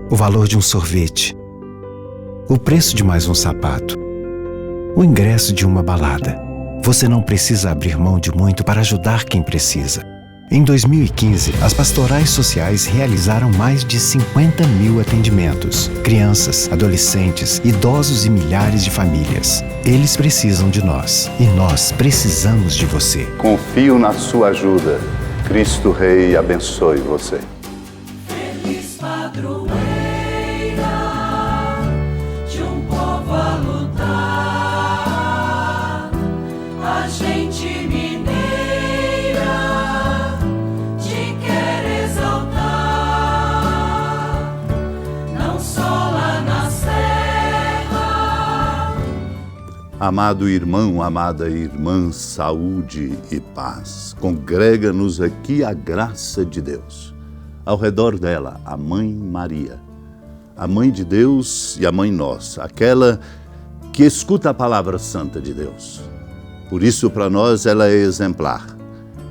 o valor de um sorvete, o preço de mais um sapato, o ingresso de uma balada. Você não precisa abrir mão de muito para ajudar quem precisa. Em 2015, as pastorais sociais realizaram mais de 50 mil atendimentos. Crianças, adolescentes, idosos e milhares de famílias. Eles precisam de nós e nós precisamos de você. Confio na sua ajuda. Cristo Rei abençoe você. Feliz padroeira de um povo a lutar, a gente mineira te quer exaltar, não só lá na serra. Amado irmão, amada irmã, saúde e paz. Congrega-nos aqui a graça de Deus. Ao redor dela, a Mãe Maria, a Mãe de Deus e a Mãe Nossa, aquela que escuta a palavra santa de Deus. Por isso, para nós, ela é exemplar.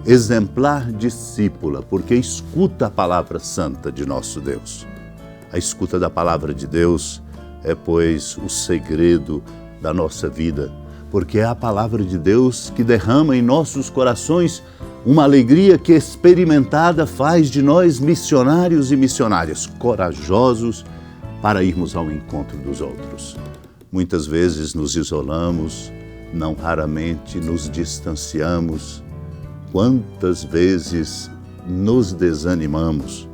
Exemplar discípula, porque escuta a palavra santa de nosso Deus. A escuta da palavra de Deus é, pois, o segredo da nossa vida, porque é a palavra de Deus que derrama em nossos corações uma alegria que, experimentada, faz de nós missionários e missionárias, corajosos para irmos ao encontro dos outros. Muitas vezes nos isolamos, não raramente nos distanciamos. Quantas vezes nos desanimamos?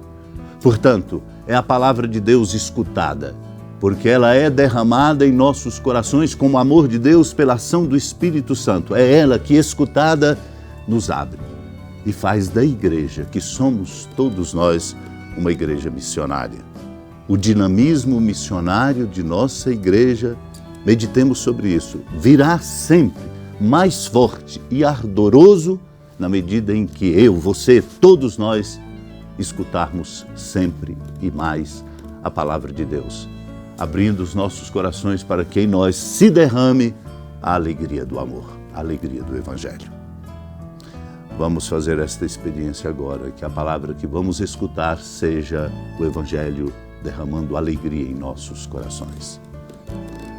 Portanto, é a palavra de Deus escutada, porque ela é derramada em nossos corações como amor de Deus pela ação do Espírito Santo. É ela que, escutada, nos abre e faz da igreja, que somos todos nós, uma igreja missionária. O dinamismo missionário de nossa igreja, meditemos sobre isso, virá sempre mais forte e ardoroso na medida em que eu, você, todos nós, escutarmos sempre e mais a palavra de Deus, abrindo os nossos corações para que em nós se derrame a alegria do amor, a alegria do Evangelho. Vamos fazer esta experiência agora, que a palavra que vamos escutar seja o Evangelho derramando alegria em nossos corações.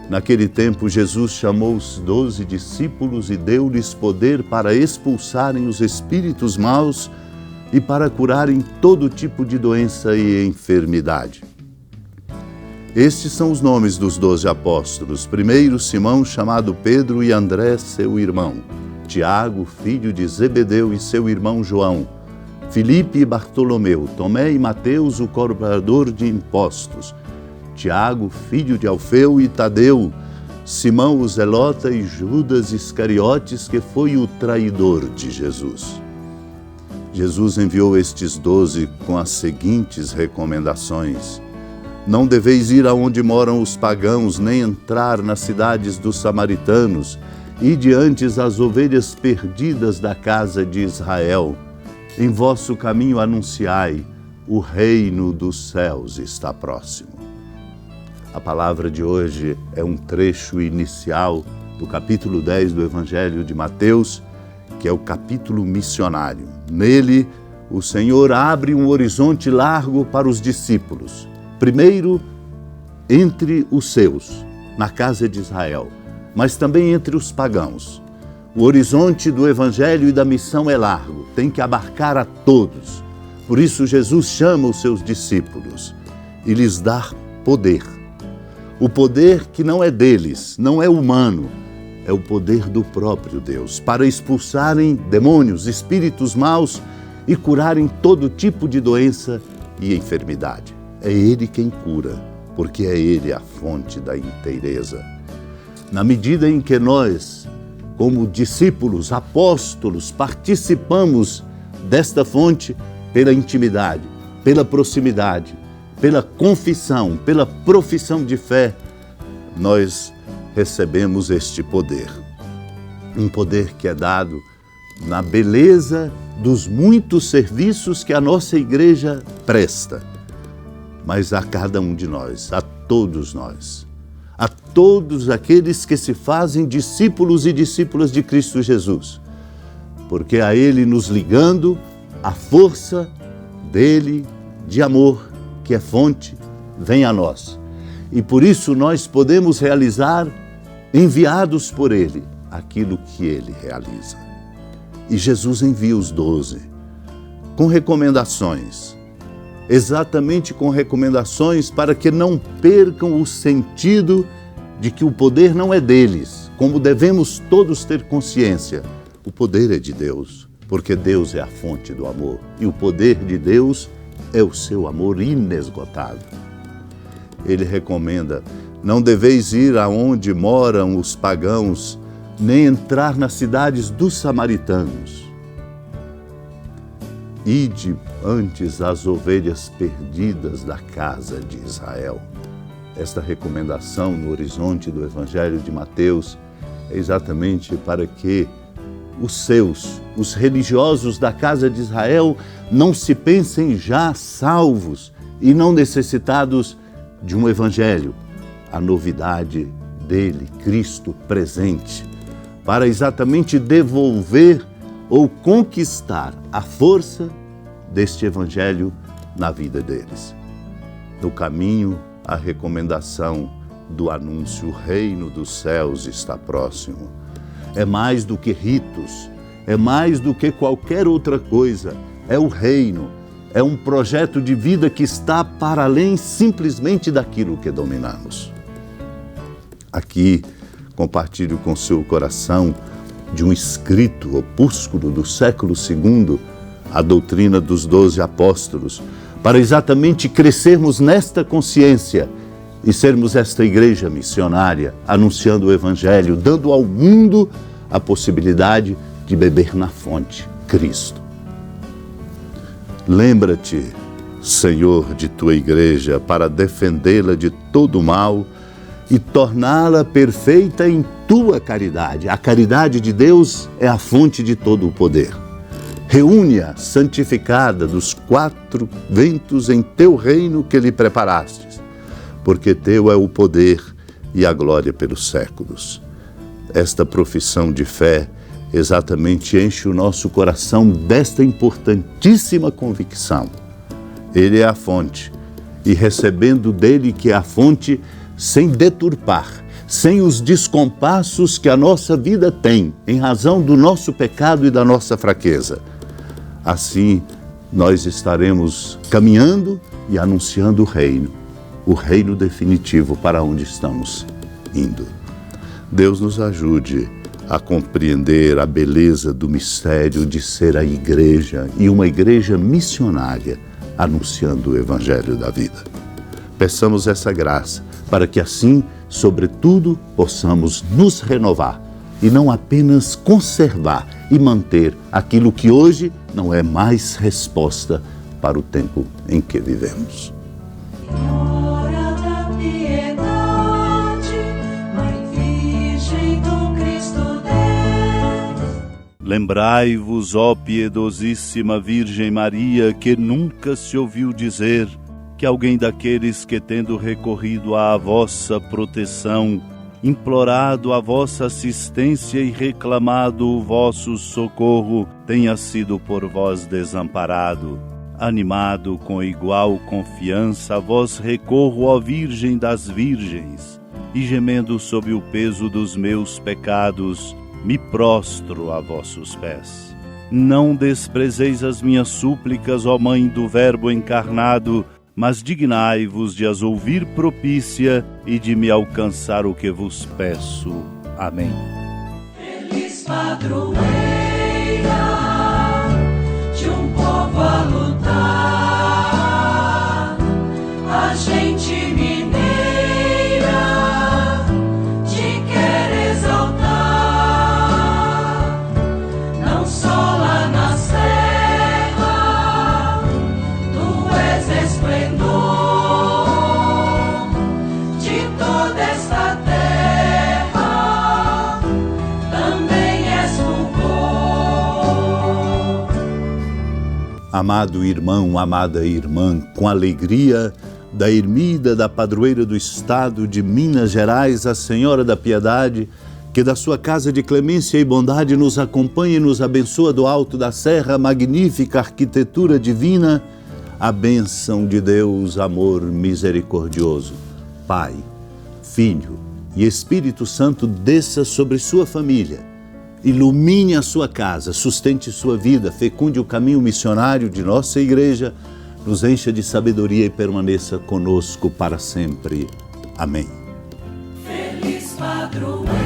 Naquele tempo, Jesus chamou os 12 discípulos e deu-lhes poder para expulsarem os espíritos maus e para curarem todo tipo de doença e enfermidade. Estes são os nomes dos 12 apóstolos. Primeiro, Simão, chamado Pedro, e André, seu irmão. Tiago, filho de Zebedeu, e seu irmão João. Filipe e Bartolomeu. Tomé e Mateus, o cobrador de impostos. Tiago, filho de Alfeu, e Tadeu. Simão, o zelota, e Judas Iscariotes, que foi o traidor de Jesus. Jesus enviou estes 12 com as seguintes recomendações: não deveis ir aonde moram os pagãos, nem entrar nas cidades dos samaritanos, e diante as ovelhas perdidas da casa de Israel. Em vosso caminho anunciai, o reino dos céus está próximo. A palavra de hoje é um trecho inicial do capítulo 10 do Evangelho de Mateus, que é o capítulo missionário. Nele, o Senhor abre um horizonte largo para os discípulos. Primeiro, entre os seus, na casa de Israel, mas também entre os pagãos. O horizonte do Evangelho e da missão é largo, tem que abarcar a todos. Por isso, Jesus chama os seus discípulos e lhes dá poder. O poder que não é deles, não é humano, é o poder do próprio Deus, para expulsarem demônios, espíritos maus e curarem todo tipo de doença e enfermidade. É Ele quem cura, porque é Ele a fonte da inteireza. Na medida em que nós, como discípulos, apóstolos, participamos desta fonte pela intimidade, pela proximidade, pela confissão, pela profissão de fé, nós recebemos este poder. Um poder que é dado na beleza dos muitos serviços que a nossa igreja presta, mas a cada um de nós, a todos nós, a todos aqueles que se fazem discípulos e discípulas de Cristo Jesus, porque a Ele nos ligando, a força dele de amor, que é fonte, vem a nós. E por isso nós podemos realizar, enviados por Ele, aquilo que Ele realiza. E Jesus envia os 12 com recomendações, exatamente com recomendações para que não percam o sentido de que o poder não é deles, como devemos todos ter consciência. O poder é de Deus, porque Deus é a fonte do amor e o poder de Deus é o seu amor inesgotável. Ele recomenda: não deveis ir aonde moram os pagãos, nem entrar nas cidades dos samaritanos. Ide antes às ovelhas perdidas da casa de Israel. Esta recomendação no horizonte do Evangelho de Mateus é exatamente para que os religiosos da casa de Israel não se pensem já salvos e não necessitados de um Evangelho, a novidade dele, Cristo presente, para exatamente devolver ou conquistar a força deste Evangelho na vida deles. No caminho, a recomendação do anúncio: o reino dos céus está próximo. É mais do que ritos, é mais do que qualquer outra coisa, é o reino, é um projeto de vida que está para além simplesmente daquilo que dominamos. Aqui, compartilho com seu coração de um escrito opúsculo do século II, a doutrina dos 12 apóstolos, para exatamente crescermos nesta consciência e sermos esta igreja missionária, anunciando o Evangelho, dando ao mundo a possibilidade de beber na fonte, Cristo. Lembra-te, Senhor, de tua igreja, para defendê-la de todo o mal e torná-la perfeita em tua caridade. A caridade de Deus é a fonte de todo o poder. Reúne-a santificada dos 4 ventos em teu reino que lhe preparastes, porque teu é o poder e a glória pelos séculos. Esta profissão de fé exatamente enche o nosso coração desta importantíssima convicção. Ele é a fonte, e recebendo dele que é a fonte, sem deturpar, sem os descompassos que a nossa vida tem, em razão do nosso pecado e da nossa fraqueza. Assim, nós estaremos caminhando e anunciando o reino definitivo para onde estamos indo. Deus nos ajude a compreender a beleza do mistério de ser a igreja e uma igreja missionária, anunciando o Evangelho da vida. Peçamos essa graça para que assim, sobretudo, possamos nos renovar e não apenas conservar e manter aquilo que hoje não é mais resposta para o tempo em que vivemos. Senhora da piedade, Mãe Virgem do Cristo Deus. Lembrai-vos, ó piedosíssima Virgem Maria, que nunca se ouviu dizer que alguém daqueles que, tendo recorrido à vossa proteção, implorado a vossa assistência e reclamado o vosso socorro, tenha sido por vós desamparado. Animado com igual confiança, a vós recorro, ó Virgem das Virgens, e gemendo sob o peso dos meus pecados, me prostro a vossos pés. Não desprezeis as minhas súplicas, ó Mãe do Verbo encarnado, mas dignai-vos de as ouvir propícia e de me alcançar o que vos peço. Amém. Feliz padroeira de um povo a lutar, a gente mineira te quer exaltar, não só lá na serra, tu és esplendor de toda esta terra, também és fulgor. Amado irmão, amada irmã, com alegria da ermida da padroeira do Estado de Minas Gerais, a Senhora da Piedade, que da sua casa de clemência e bondade nos acompanha e nos abençoa do alto da serra, magnífica arquitetura divina, a bênção de Deus, amor misericordioso, Pai, Filho e Espírito Santo desça sobre sua família, ilumine a sua casa, sustente sua vida, fecunde o caminho missionário de nossa igreja, nos encha de sabedoria e permaneça conosco para sempre. Amém. Feliz padroeiro.